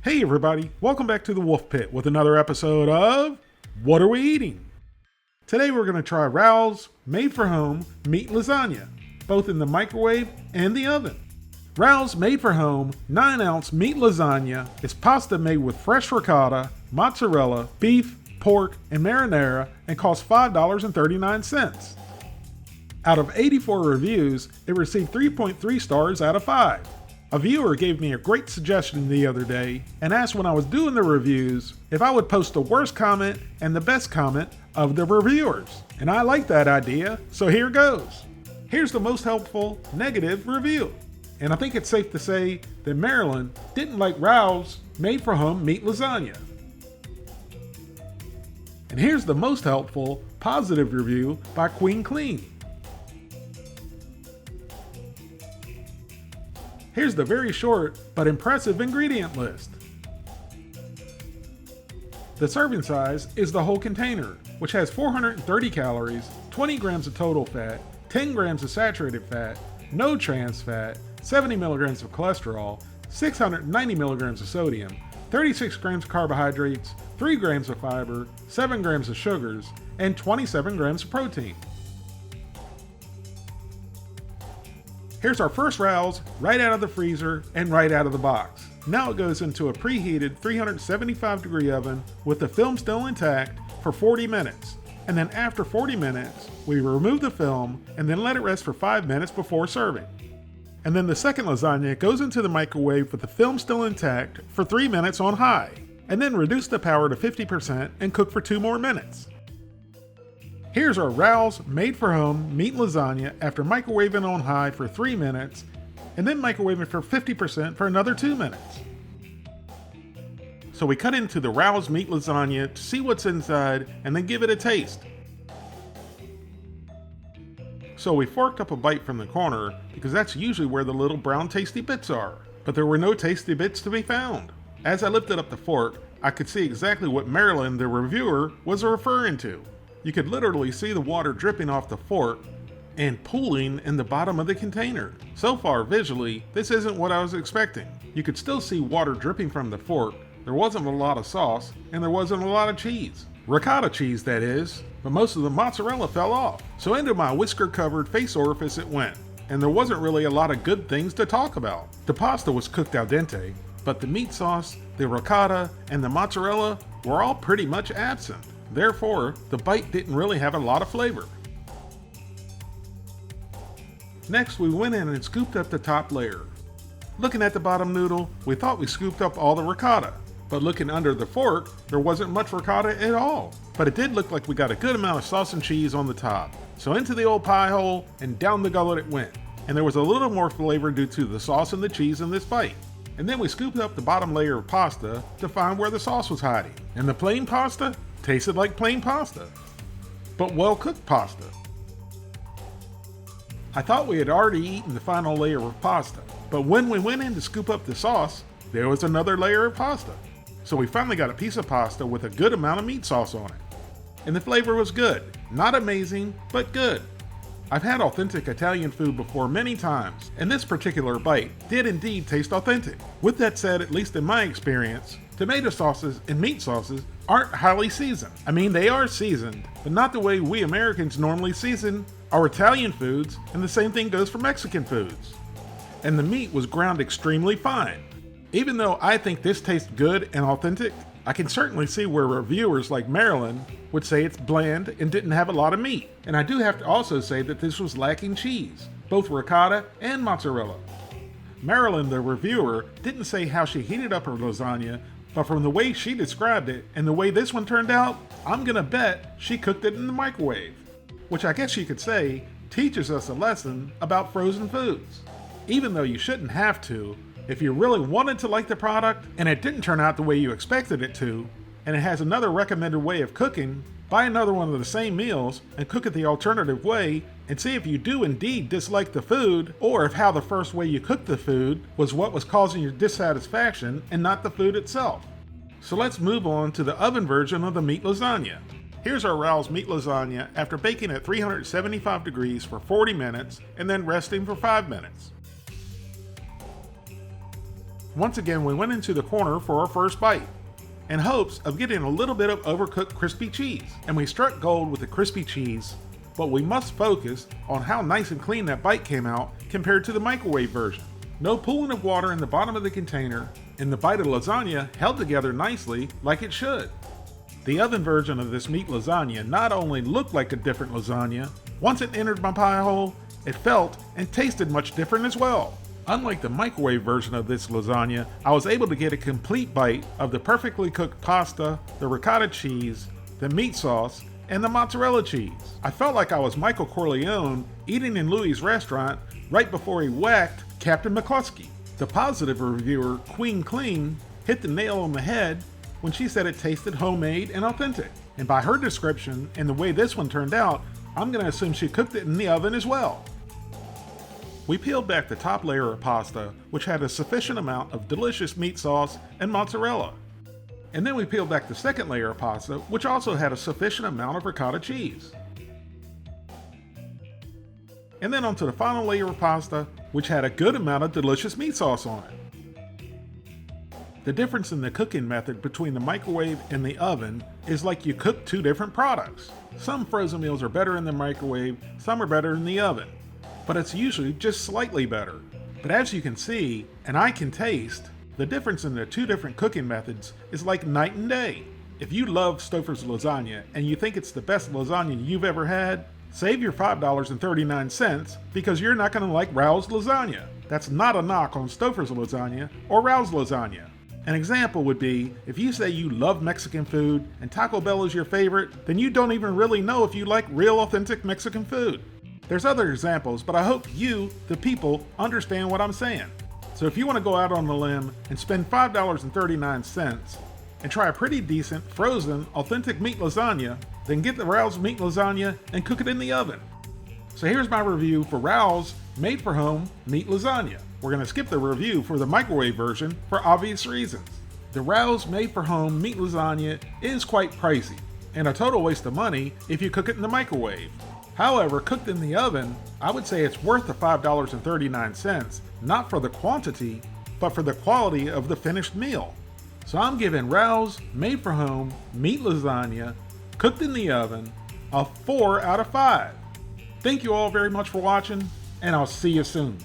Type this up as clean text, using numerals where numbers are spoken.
Hey everybody, welcome back to the Wolf Pit with another episode of What Are We Eating? Today we're going to try Raoul's made-for-home meat lasagna, both in the microwave and the oven. Raoul's made-for-home 9-ounce meat lasagna is pasta made with fresh ricotta, mozzarella, beef, pork, and marinara and costs $5.39. Out of 84 reviews, it received 3.3 stars out of 5. A viewer gave me a great suggestion the other day and asked when I was doing the reviews if I would post the worst comment and the best comment of the reviewers. And I like that idea, so here goes. Here's the most helpful negative review. And I think it's safe to say that Marilyn didn't like Raoul's made-for-home meat lasagna. And here's the most helpful positive review by Queen Clean. Here's the very short but impressive ingredient list. The serving size is the whole container, which has 430 calories, 20 grams of total fat, 10 grams of saturated fat, no trans fat, 70 milligrams of cholesterol, 690 milligrams of sodium, 36 grams of carbohydrates, 3 grams of fiber, 7 grams of sugars, and 27 grams of protein. Here's our first Raoul's right out of the freezer and right out of the box. Now it goes into a preheated 375 degree oven with the film still intact for 40 minutes. And then after 40 minutes, we remove the film and then let it rest for 5 minutes before serving. And then the second lasagna goes into the microwave with the film still intact for 3 minutes on high. And then reduce the power to 50% and cook for 2 more minutes. Here's our Raoul's made-for-home meat lasagna after microwaving on high for 3 minutes and then microwaving for 50% for another 2 minutes. So we cut into the Raoul's meat lasagna to see what's inside and then give it a taste. So we forked up a bite from the corner because that's usually where the little brown tasty bits are, but there were no tasty bits to be found. As I lifted up the fork, I could see exactly what Marilyn, the reviewer, was referring to. You could literally see the water dripping off the fork and pooling in the bottom of the container. So far, visually, this isn't what I was expecting. You could still see water dripping from the fork, there wasn't a lot of sauce, and there wasn't a lot of cheese. Ricotta cheese, that is, but most of the mozzarella fell off. So into my whisker-covered face orifice it went, and there wasn't really a lot of good things to talk about. The pasta was cooked al dente, but the meat sauce, the ricotta, and the mozzarella were all pretty much absent. Therefore, the bite didn't really have a lot of flavor. Next, we went in and scooped up the top layer. Looking at the bottom noodle, we thought we scooped up all the ricotta, but looking under the fork, there wasn't much ricotta at all. But it did look like we got a good amount of sauce and cheese on the top. So into the old pie hole and down the gullet it went. And there was a little more flavor due to the sauce and the cheese in this bite. And then we scooped up the bottom layer of pasta to find where the sauce was hiding. And the plain pasta tasted like plain pasta, but well-cooked pasta. I thought we had already eaten the final layer of pasta, but when we went in to scoop up the sauce, there was another layer of pasta. So we finally got a piece of pasta with a good amount of meat sauce on it. And the flavor was good. Not amazing, but good. I've had authentic Italian food before many times, and this particular bite did indeed taste authentic. With that said, at least in my experience, tomato sauces and meat sauces aren't highly seasoned. I mean, they are seasoned, but not the way we Americans normally season our Italian foods, and the same thing goes for Mexican foods. And the meat was ground extremely fine. Even though I think this tastes good and authentic, I can certainly see where reviewers like Marilyn would say it's bland and didn't have a lot of meat. And I do have to also say that this was lacking cheese, both ricotta and mozzarella. Marilyn, the reviewer, didn't say how she heated up her lasagna, but from the way she described it and the way this one turned out, I'm gonna bet she cooked it in the microwave. Which I guess you could say teaches us a lesson about frozen foods. Even though you shouldn't have to, if you really wanted to like the product and it didn't turn out the way you expected it to, and it has another recommended way of cooking, buy another one of the same meals and cook it the alternative way and see if you do indeed dislike the food, or if how the first way you cooked the food was what was causing your dissatisfaction and not the food itself. So let's move on to the oven version of the meat lasagna. Here's our Raoul's meat lasagna after baking at 375 degrees for 40 minutes and then resting for 5 minutes. Once again, we went into the corner for our first bite, in hopes of getting a little bit of overcooked crispy cheese, and we struck gold with the crispy cheese, but we must focus on how nice and clean that bite came out compared to the microwave version. No pooling of water in the bottom of the container, and the bite of lasagna held together nicely like it should. The oven version of this meat lasagna not only looked like a different lasagna, once it entered my pie hole, it felt and tasted much different as well. Unlike the microwave version of this lasagna, I was able to get a complete bite of the perfectly cooked pasta, the ricotta cheese, the meat sauce, and the mozzarella cheese. I felt like I was Michael Corleone eating in Louis' restaurant right before he whacked Captain McCluskey. The positive reviewer, Queen Clean, hit the nail on the head when she said it tasted homemade and authentic. And by her description and the way this one turned out, I'm going to assume she cooked it in the oven as well. We peeled back the top layer of pasta, which had a sufficient amount of delicious meat sauce and mozzarella. And then we peeled back the second layer of pasta, which also had a sufficient amount of ricotta cheese. And then onto the final layer of pasta, which had a good amount of delicious meat sauce on it. The difference in the cooking method between the microwave and the oven is like you cook two different products. Some frozen meals are better in the microwave, some are better in the oven, but it's usually just slightly better. But as you can see, and I can taste, the difference in the two different cooking methods is like night and day. If you love Stouffer's lasagna and you think it's the best lasagna you've ever had, save your $5.39 because you're not going to like Rao's lasagna. That's not a knock on Stouffer's lasagna or Rao's lasagna. An example would be, if you say you love Mexican food and Taco Bell is your favorite, then you don't even really know if you like real authentic Mexican food. There's other examples, but I hope you, the people, understand what I'm saying. So if you want to go out on a limb and spend $5.39 and try a pretty decent, frozen, authentic meat lasagna, then get the Rao's meat lasagna and cook it in the oven. So here's my review for Rao's made-for-home meat lasagna. We're going to skip the review for the microwave version for obvious reasons. The Rao's made-for-home meat lasagna is quite pricey, and a total waste of money if you cook it in the microwave. However, cooked in the oven, I would say it's worth the $5.39, not for the quantity, but for the quality of the finished meal. So I'm giving Rao's made-for-home meat lasagna, cooked in the oven, a 4 out of 5. Thank you all very much for watching, and I'll see you soon.